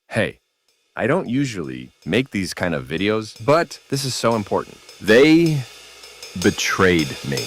Hey, I don't usually make these kind of videos, but this is so important. They betrayed me.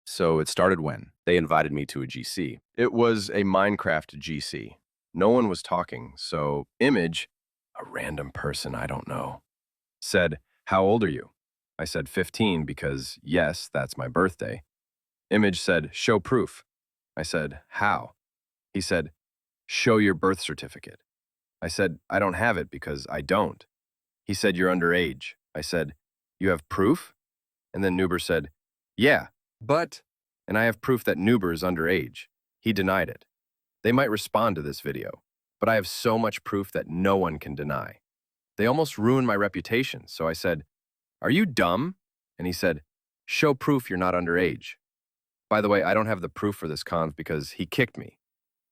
So it started when they invited me to a GC. It was a Minecraft GC. No one was talking, so Image, a random person I don't know, said, "How old are you?" I said 15 because, yes, that's my birthday. Image said, "Show proof." I said, "How?" He said, "Show your birth certificate." I said, "I don't have it because I don't." He said, "You're underage." I said, "You have proof?" And then Nuber said, "Yeah, but," and I have proof that Nuber is underage. He denied it. They might respond to this video, but I have so much proof that no one can deny. They almost ruined my reputation, so I said, "Are you dumb?" And he said, "Show proof you're not underage." By the way, I don't have the proof for this conv because he kicked me,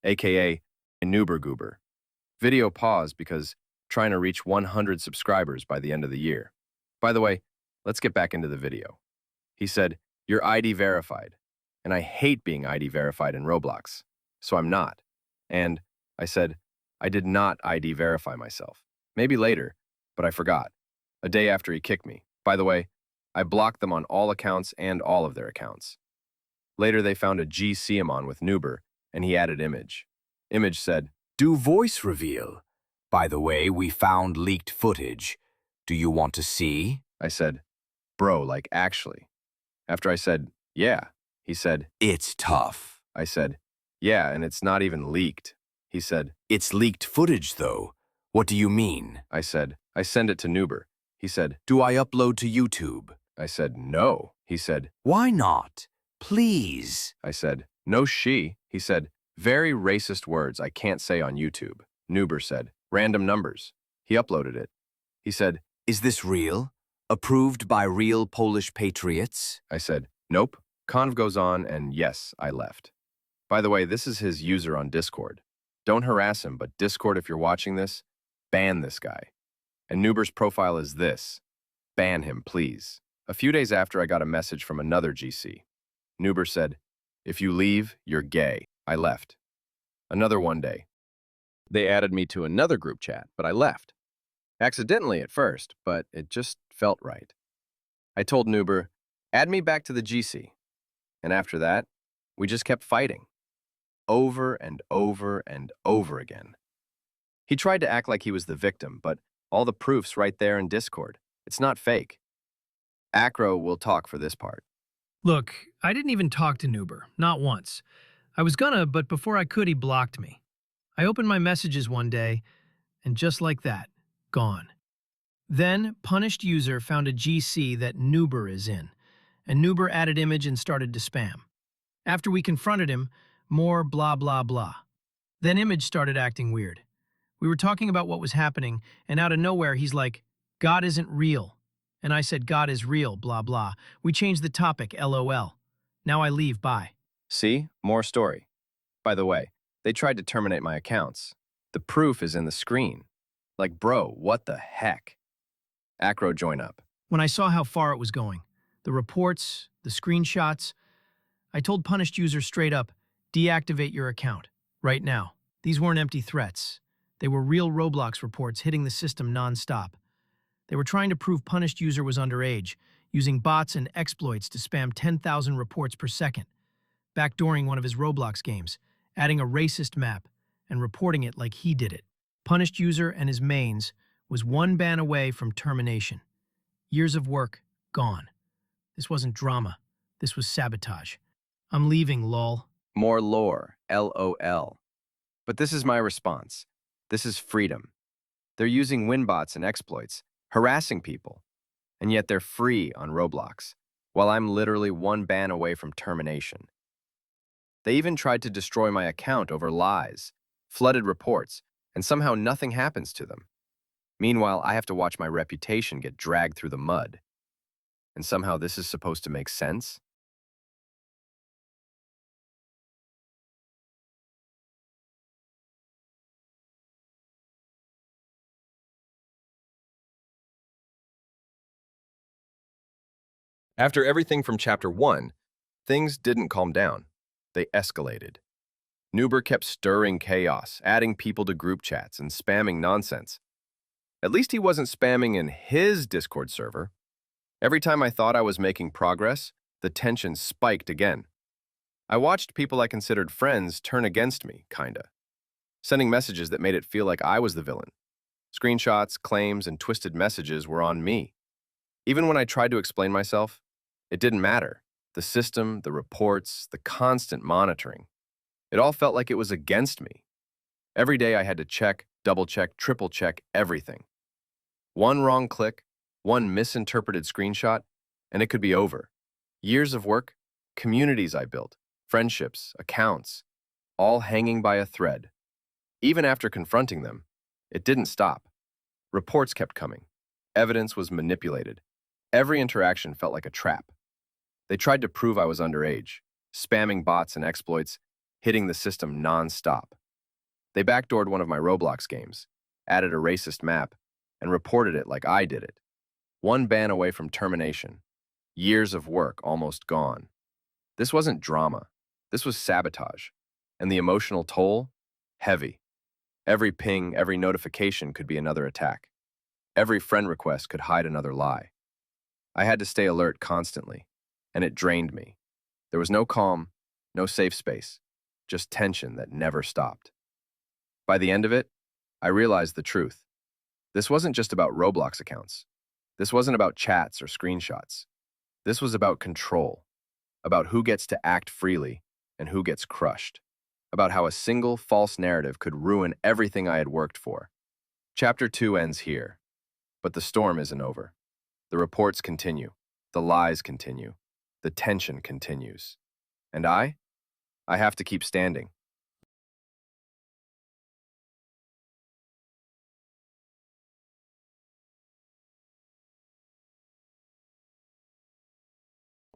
aka a Nuber goober. Video paused because trying to reach 100 subscribers by the end of the year. By the way, let's get back into the video. He said, "You're ID verified." And I hate being ID verified in Roblox, so I'm not. And I said, I did not ID verify myself. Maybe later, but I forgot. A day after he kicked me. By the way, I blocked them on all accounts and all of their accounts. Later, they found a GC I'm on with Nuber, and he added Image. Image said, Do voice reveal. By the way, we found leaked footage. Do you want to see? I said, "Bro, like actually." After I said, "Yeah," he said, It's tough. I said, "Yeah, and it's not even leaked." He said, It's leaked footage, though. What do you mean? I said, "I send it to Nuber." He said, Do I upload to YouTube? I said, "No." He said, Why not? Please. I said, "No she." He said, "Very racist words I can't say on YouTube." Nuber said, "Random numbers." He uploaded it. He said, Is this real? Approved by real Polish patriots? I said, "Nope." Conv goes on, and yes, I left. By the way, this is his user on Discord. Don't harass him, but Discord, if you're watching this, ban this guy. And Nuber's profile is this. Ban him, please. A few days after, I got a message from another GC. Nuber said, "If you leave, you're gay." I left. Another one day. They added me to another group chat, but I left. Accidentally at first, but it just felt right. I told Nuber, "Add me back to the GC." And after that, we just kept fighting. Over and over and over again. He tried to act like he was the victim, but all the proof's right there in Discord. It's not fake. Acro will talk for this part. Look, I didn't even talk to Nuber, not once. I was gonna, but before I could, he blocked me. I opened my messages one day, and just like that, gone. Then, Punished User found a GC that Nuber is in, and Nuber added Image and started to spam. After we confronted him, more blah blah blah. Then Image started acting weird. We were talking about what was happening, and out of nowhere he's like, "God isn't real." And I said, "God is real, blah blah." We changed the topic, LOL. Now I leave, bye. See? More story. By the way, they tried to terminate my accounts. The proof is in the screen. Like, bro, what the heck? Acro join up. When I saw how far it was going, the reports, the screenshots, I told Punished User straight up, deactivate your account, right now. These weren't empty threats. They were real Roblox reports hitting the system non-stop. They were trying to prove Punished User was underage, using bots and exploits to spam 10,000 reports per second, backdooring one of his Roblox games, adding a racist map, and reporting it like he did it. Punished User and his mains was one ban away from termination. Years of work, gone. This wasn't drama. This was sabotage. I'm leaving, lol. More lore, LOL. But this is my response. This is freedom. They're using winbots and exploits, harassing people, and yet they're free on Roblox, while I'm literally one ban away from termination. They even tried to destroy my account over lies, flooded reports, and somehow nothing happens to them. Meanwhile, I have to watch my reputation get dragged through the mud. And somehow this is supposed to make sense? After everything from Chapter 1, things didn't calm down. They escalated. Nuber kept stirring chaos, adding people to group chats and spamming nonsense. At least he wasn't spamming in his Discord server. Every time I thought I was making progress, the tension spiked again. I watched people I considered friends turn against me, kinda, sending messages that made it feel like I was the villain. Screenshots, claims, and twisted messages were on me. Even when I tried to explain myself, it didn't matter. The system, the reports, the constant monitoring. It all felt like it was against me. Every day I had to check, double-check, triple-check everything. One wrong click, one misinterpreted screenshot, and it could be over. Years of work, communities I built, friendships, accounts, all hanging by a thread. Even after confronting them, it didn't stop. Reports kept coming. Evidence was manipulated. Every interaction felt like a trap. They tried to prove I was underage, spamming bots and exploits, hitting the system non-stop. They backdoored one of my Roblox games, added a racist map, and reported it like I did it. One ban away from termination. Years of work almost gone. This wasn't drama. This was sabotage. And the emotional toll? Heavy. Every ping, every notification could be another attack. Every friend request could hide another lie. I had to stay alert constantly, and it drained me. There was no calm, no safe space, just tension that never stopped. By the end of it, I realized the truth. This wasn't just about Roblox accounts. This wasn't about chats or screenshots. This was about control, about who gets to act freely and who gets crushed, about how a single false narrative could ruin everything I had worked for. Chapter 2 ends here, but the storm isn't over. The reports continue, the lies continue, the tension continues. And I have to keep standing.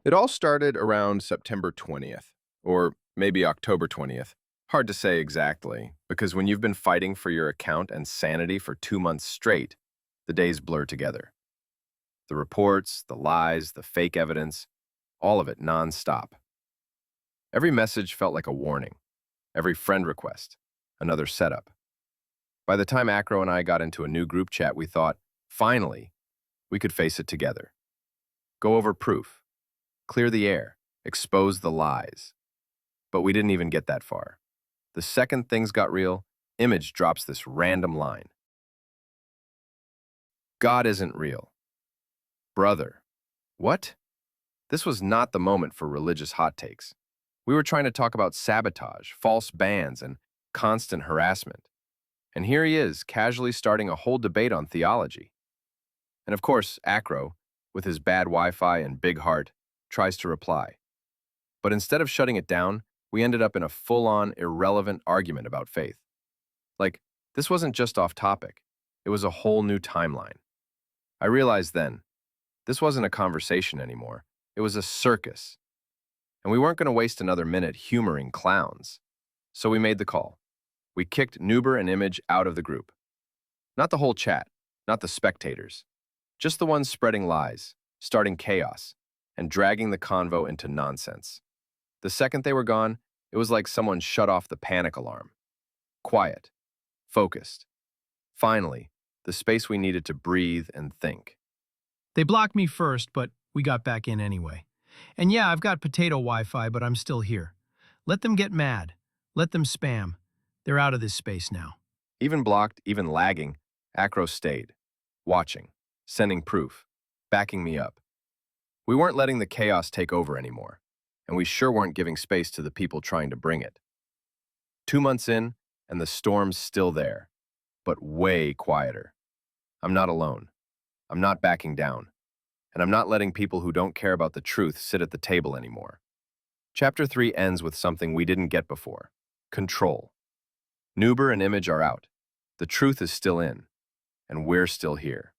It all started around September 20th, or maybe October 20th. Hard to say exactly, because when you've been fighting for your account and sanity for 2 months straight, the days blur together. The reports, the lies, the fake evidence, all of it non-stop. Every message felt like a warning. Every friend request, another setup. By the time Acro and I got into a new group chat, we thought, finally, we could face it together. Go over proof, clear the air, expose the lies. But we didn't even get that far. The second things got real, Image drops this random line. God isn't real. Brother. What? This was not the moment for religious hot takes. We were trying to talk about sabotage, false bans, and constant harassment. And here he is, casually starting a whole debate on theology. And of course, Acro, with his bad Wi-Fi and big heart, tries to reply. But instead of shutting it down, we ended up in a full-on, irrelevant argument about faith. Like, this wasn't just off topic. It was a whole new timeline. I realized then, this wasn't a conversation anymore. It was a circus. And we weren't going to waste another minute humoring clowns. So we made the call. We kicked Nuber and Image out of the group. Not the whole chat, not the spectators. Just the ones spreading lies, starting chaos, and dragging the convo into nonsense. The second they were gone, it was like someone shut off the panic alarm. Quiet. Focused. Finally, the space we needed to breathe and think. They blocked me first, but we got back in anyway. And yeah, I've got potato Wi-Fi, but I'm still here. Let them get mad. Let them spam. They're out of this space now. Even blocked, even lagging, Acro stayed. Watching. Sending proof. Backing me up. We weren't letting the chaos take over anymore, and we sure weren't giving space to the people trying to bring it. 2 months in, and the storm's still there, but way quieter. I'm not alone. I'm not backing down. And I'm not letting people who don't care about the truth sit at the table anymore. Chapter 3 ends with something we didn't get before: control. Nuber and Image are out. The truth is still in, and we're still here.